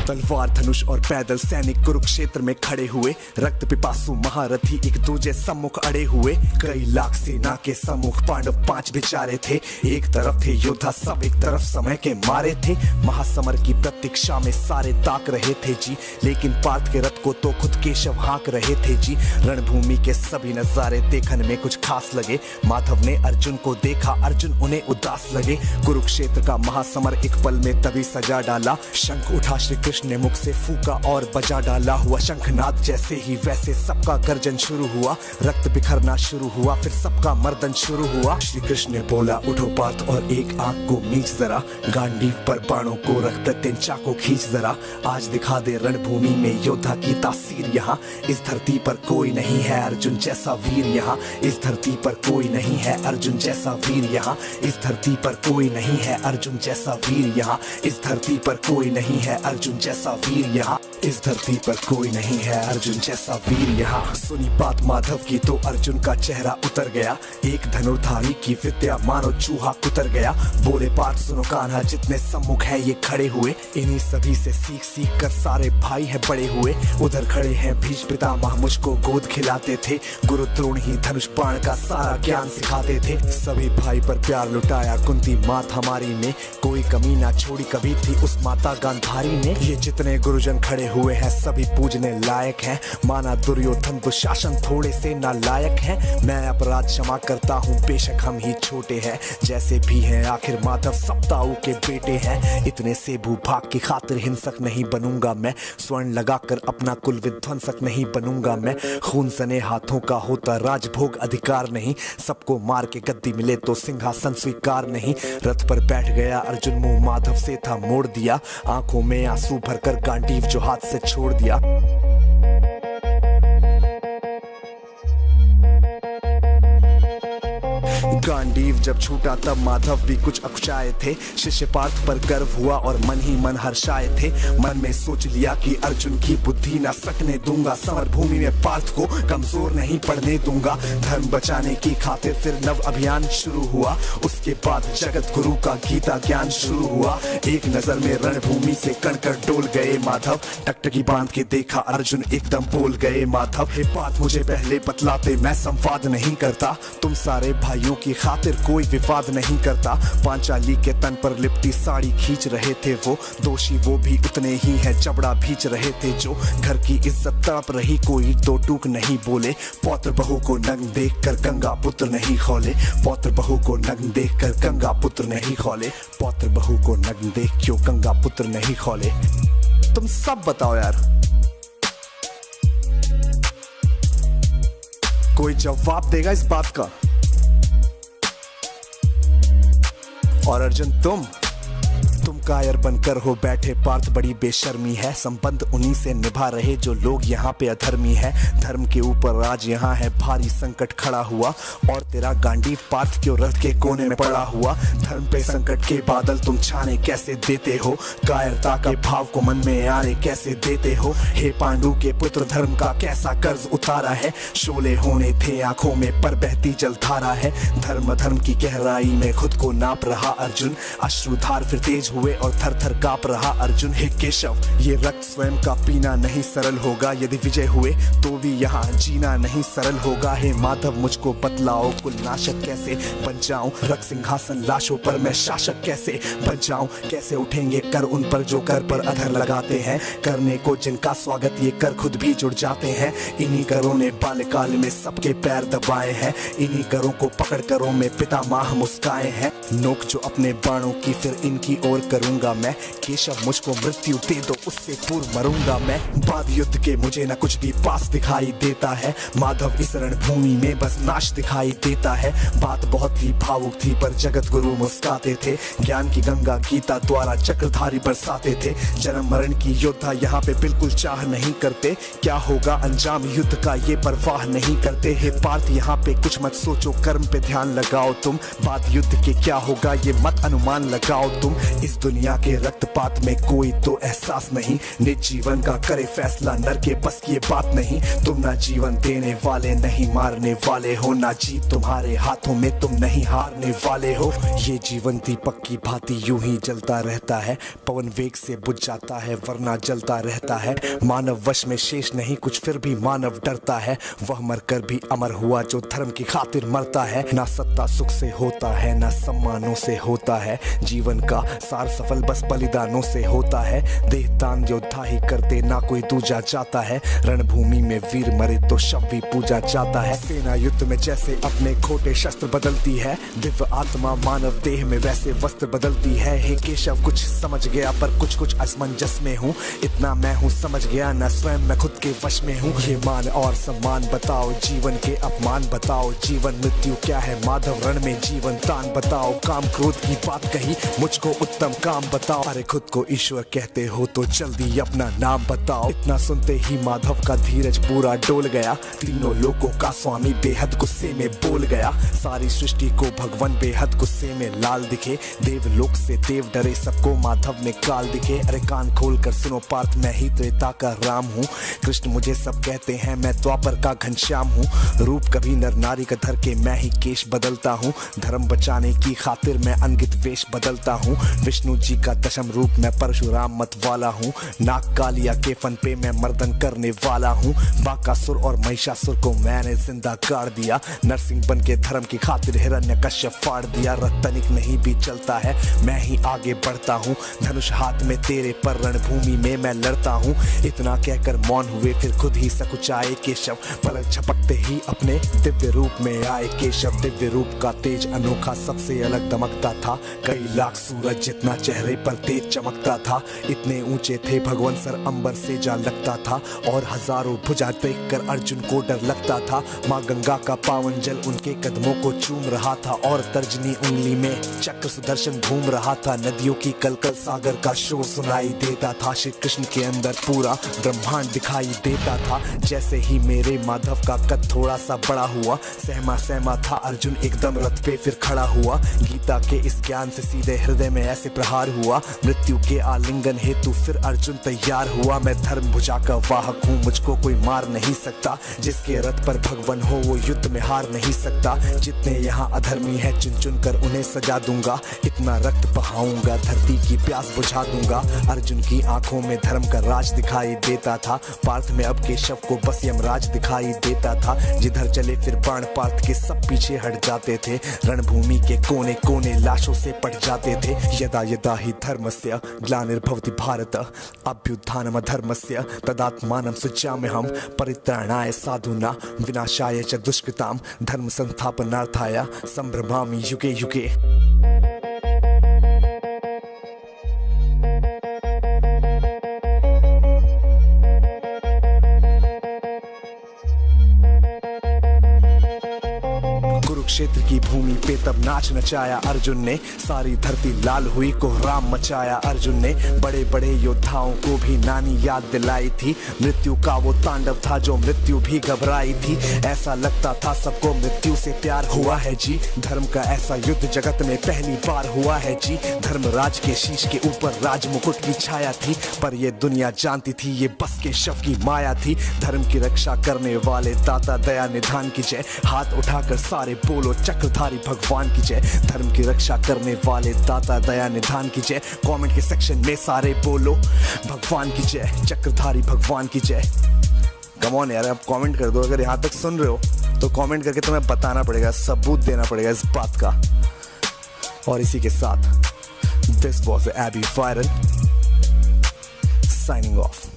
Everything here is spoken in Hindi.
तलवार धनुष और पैदल सैनिक कुरुक्षेत्र में खड़े हुए, रक्त पिपासु महारथी एक दूजे सम्मुख अड़े हुए। कई लाख सेना के सम्मुख पांडव 5 बेचारे थे। एक तरफ थे योद्धा सब, एक तरफ समय के मारे थे। महासमर की प्रतीक्षा में सारे ताक रहे थे जी, लेकिन पार्थ के रथ को तो खुद केशव हाँक रहे थे जी। रणभूमि के सभी नजारे देखने में कुछ खास लगे। माधव ने अर्जुन को देखा, अर्जुन उन्हें उदास लगे। कुरुक्षेत्र का महासमर एक पल में तभी सजा डाला। शंख उठा श्री कृष्ण ने मुख से फूका और बजा डाला। हुआ शंखनाद जैसे ही वैसे सबका गर्जन शुरू हुआ। रक्त बिखरना शुरू हुआ, फिर सबका मर्दन शुरू हुआ। श्री कृष्ण ने बोला उठो पार्थ और एक आंख को मीच जरा, गांडीव पर बाणों को रख प्रत्यंचा को खींच जरा। आज दिखा दे रणभूमि में योद्धा की तासीर यहाँ। इस धरती पर कोई नहीं है अर्जुन जैसा वीर यहाँ। इस धरती पर कोई नहीं है अर्जुन जैसा वीर यहाँ। इस धरती पर कोई नहीं है अर्जुन जैसा वीर यहाँ। इस धरती पर कोई नहीं है अर्जुन जैसा वीर यहाँ। इस धरती पर कोई नहीं है अर्जुन जैसा वीर यहाँ। सुनी बात माधव की तो अर्जुन का चेहरा उतर गया। एक धनुर्धारी की विद्या मानो चूहा कुतर गया। बोले पार्थ सुनो कान्हा, जितने सम्मुख है ये खड़े हुए, इन्हीं सभी से सीख सीख कर सारे भाई है बड़े हुए। उधर खड़े हैं भीष्म पितामह, मुझको गोद खिलाते थे। गुरु द्रोण ही धनुष बाण का सारा ज्ञान सिखाते थे। सभी भाई पर प्यार लुटाया कुंती मात हमारी ने, कोई कमी ना छोड़ी कभी थी उस माता गांधारी ने। ये जितने गुरुजन खड़े हुए हैं सभी पूजने लायक हैं। माना दुर्योधन दुशासन थोड़े से नालायक हैं। मैं अपराध क्षमा करता हूँ बेशक हम ही छोटे हैं, जैसे भी हैं आखिर माधव सप्ताऊ के बेटे हैं। इतने से भूभाग की खातिर हिंसक नहीं बनूंगा मैं, स्वर्ण लगाकर अपना कुल विध्वंसक नहीं बनूंगा मैं। खून सने हाथों का होता राजभोग अधिकार नहीं, सबको मार के गद्दी मिले तो सिंहासन स्वीकार नहीं। रथ पर बैठ गया अर्जुन, मुंह माधव से था मोड़ दिया। आंखों में आंसू भरकर गांडीव जो हाथ से छोड़ दिया। गांडीव जब छूटा तब माधव भी कुछ अकुचाए थे। शिष्य पार्थ पर गर्व हुआ और मन ही मन हर्षाए थे। मन में सोच लिया कि अर्जुन की बुद्धि न सकने दूंगा। समर भूमि में पार्थ को कमजोर नहीं पड़ने दूंगा। धर्म बचाने की खातिर फिर नव अभियान शुरू हुआ। उसके बाद जगत गुरु का गीता ज्ञान शुरू हुआ। एक नजर में रणभूमि से कणकर डोल गए माधव। टकटकी बांध के देखा अर्जुन एकदम बोल गए माधव। हे पार्थ मुझे पहले बतलाते, मैं संवाद नहीं करता। तुम सारे भाइयों की खातिर कोई विवाद नहीं करता। पांचाली के तन पर लिपटी साड़ी खींच रहे थे वो, दोषी वो भी उतने ही हैं, चबड़ा भींच रहे थे जो। घर की इज्जत तड़प रही कोई दो टूक नहीं बोले। पौत्र बहू को नग्न देख कर गंगा पुत्र नहीं खोले। पौत्र बहू को नग्न देख कर गंगा पुत्र नहीं खोले। पौत्र बहू को नग्न देख क्यों गंगा पुत्र नहीं खोले। तुम सब बताओ यार, कोई जवाब देगा इस बात का? और अर्जुन तुम कायर बनकर हो बैठे पार्थ, बड़ी बेशर्मी है। संबंध उन्हीं से निभा रहे जो लोग यहाँ पे अधर्मी है। धर्म के ऊपर आज यहाँ है भारी संकट खड़ा हुआ, और तेरा गांडीव पार्थ क्यों रथ के कोने में पड़ा हुआ। धर्म पे संकट के बादल तुम छाने कैसे देते हो, कायरता के भाव को मन में आने कैसे देते हो। हे पांडु के पुत्र धर्म का कैसा कर्ज उतारा है। शोले होने थे आंखों में पर बहती जलधारा है। धर्म धर्म की गहराई में खुद को नाप रहा अर्जुन। अश्रुधार फिर तेज हुए और थर थर कांप रहा अर्जुन। हे केशव ये रक्त स्वयं का पीना नहीं सरल होगा। यदि विजय हुए तो भी यहाँ जीना नहीं सरल होगा। हे माधव मुझको बतलाओ कुल नाशक कैसे बन जाऊं। रक्त सिंहासन लाशों पर मैं शासक कैसे बन जाऊं। कैसे उठेंगे कर उन पर जो कर पर अधर लगाते हैं। करने को जिनका स्वागत ये कर खुद भी जुड़ जाते हैं। इन्हीं करों ने बाल्यकाल में सबके पैर दबाए हैं। इन्हीं करों को पकड़ करों में पितामह मुस्काए हैं। नोक जो अपने बाणों की फिर इनकी ओर करूंगा मैं। केशव मुझको मृत्यु दे दो उससे पूर्व मरूंगा मैं। बाद युद्ध के मुझे न कुछ भी पास दिखाई देता है। माधव इस रणभूमि में बस नाश दिखाई देता है। बात बहुत ही भावुक थी पर जगत गुरु मुस्काते थे। ज्ञान की गंगा गीता द्वारा चक्रधारी बरसाते थे। जन्म मरण की योद्धा यहाँ पे बिल्कुल चाह नहीं करते। क्या होगा अंजाम युद्ध का ये परवाह नहीं करते। हे पार्थ यहाँ पे कुछ मत सोचो, कर्म पे ध्यान लगाओ तुम। बात युद्ध के क्या होगा ये मत अनुमान लगाओ तुम। इस दुनिया के रक्तपात में कोई तो एहसास नहीं, निज जीवन का करे फैसला नर के बस की ये बात नहीं। तुम ना जीवन देने वाले नहीं मारने वाले हो, ना जीत तुम्हारे हाथों में तुम नहीं हारने वाले हो। ये जीवन दीपक की भांति यूं ही जलता रहता है, पवन वेग से बुझ जाता है वरना जलता रहता है। मानव वश में शेष नहीं कुछ फिर भी मानव डरता है, वह मरकर भी अमर हुआ जो धर्म की खातिर मरता है। ना सत्ता सुख से होता है ना सम्मानों से होता है, जीवन का सार सफल बस बलिदानों से होता है। देहदान योद्धा ही करते ना कोई दूजा जाता है, रणभूमि में वीर मरे तो शव भी पूजा जाता है। सेना युद्ध में जैसे अपने खोटे शस्त्र बदलती है, दिव्य आत्मा मानव देह में वैसे वस्त्र बदलती है। हे केशव कुछ समझ गया पर कुछ कुछ असमंजस में हूँ, इतना मैं हूँ समझ गया ना स्वयं मैं खुद के वश में हूँ। ये मान और सम्मान बताओ, जीवन के अपमान बताओ, जीवन मृत्यु क्या है माधव रण में जीवन तान बताओ। काम क्रोध की बात कही मुझको उत्तम काम बताओ, अरे खुद को ईश्वर कहते हो तो जल्दी अपना नाम बताओ। इतना सुनते ही माधव का धीरज पूरा डोल गया, तीनों लोगों का स्वामी बेहद गुस्से में बोल गया। सारी सृष्टि को भगवान बेहद गुस्से में लाल दिखे, देवलोक से देव डरे सबको माधव में काल दिखे। अरे कान खोल कर सुनो पार्थ मैं ही त्रेता का राम हूँ, कृष्ण मुझे सब कहते हैं मैं द्वापर का घनश्याम हूँ। रूप कभी नर नारी का धर के मैं ही केश बदलता हूँ, धर्म बचाने की खातिर मैं अनगित वेश बदलता हूँ। विष्णु जी का दशम रूप मैं परशुराम मत वाला हूँ, नाग कालिया के फन पे मैं मर्दन करने वाला हूँ। बाकासुर और महिषासुर को मैंने जिंदा गाड़ दिया, नरसिंह बन के धर्म की खातिर हिरण्यकश्यप फाड़ दिया। रतनिक नहीं भी चलता है मैं ही आगे बढ़ता हूँ, धनुष हाथ में तेरे पर रणभूमि में मैं लड़ता हूँ। इतना कहकर मौन हुए फिर खुद ही सकुचाए केशव, पलक झपकते ही अपने दिव्य रूप में आए केशव। दिव्य रूप का तेज अनोखा सबसे अलग दमकता था, कई लाख सूरज जितना चेहरे पर तेज चमकता था। इतने ऊंचे थे भगवान सर अंबर से जा लगता था, और हजारों भुजा देखकर अर्जुन को डर लगता था। माँ गंगा का पावन जल उनके कदमों को चूम रहा था, और तर्जनी उंगली में चक्र सुदर्शन घूम रहा था। नदियों की कलकल सागर का शोर सुनाई देता था, श्री कृष्ण के अंदर पूरा ब्रह्मांड दिखाई देता था। जैसे ही मेरे माधव का कद थोड़ा सा बड़ा हुआ, सहमा सहमा था अर्जुन एकदम रथ पे फिर खड़ा हुआ। गीता के इस ज्ञान से सीधे हृदय में ऐसे प्रहार हुआ, मृत्यु के आलिंगन हेतु फिर अर्जुन तैयार हुआ। मैं धर्म भुजा का वाहक हूँ, मुझको कोई मार नहीं सकता, जिसके रथ पर भगवान हो वो युद्ध में हार नहीं सकता। जितने यहाँ अधर्मी है चुन चुन कर उन्हें सजा दूंगा, इतना रक्त बहाऊंगा धरती की प्यास बुझा दूंगा। अर्जुन की आंखों में धर्म का राज दिखाई देता था, पार्थ में अब केशव को बस यमराज दिखाई देता था। जिधर चले फिर बाण पार्थ के सब पीछे हट जाते थे, रणभूमि के कोने कोने लाशों से पट जाते थे। यदा यदा ही धर्मस्य ग्लानिर्भवति भारत, अभ्युत्थानम धर्मस्य तदात्मानं सृजाम्यहम्, परित्राणाय साधूनां विनाशाय च दुष्कृतां, धर्म संस्थापनार्थाय संभ्रमामि युगे युगे। कुरुक्षेत्र की भूमि पे तब नाच नचाया अर्जुन ने, सारी धरती लाल हुई कोहराम मचाया अर्जुन ने। बड़े बड़े योद्धाओं को भी नानी याद दिलाई थी, मृत्यु का वो तांडव था जो मृत्यु भी घबराई थी। ऐसा लगता था सबको मृत्यु से प्यार हुआ है जी, धर्म का ऐसा युद्ध जगत में पहली बार हुआ है जी। धर्मराज के शीश के ऊपर राज मुकुट की छाया थी, पर ये दुनिया जानती थी ये बस के शव की माया थी। धर्म की रक्षा करने वाले दाता दया निधान की जय, हाथ उठाकर सारे बोलो चक्रधारी भगवान की जय। धर्म की रक्षा करने वाले दाता दया निधान की जय, कमेंट के सेक्शन में सारे बोलो भगवान की जय, चक्रधारी भगवान की जय। कम ऑन यार, आप कमेंट कर दो, अगर यहाँ तक सुन रहे हो तो कमेंट करके तुम्हें बताना पड़ेगा, सबूत देना पड़ेगा इस बात का। और इसी के साथ this was AB viral signing of.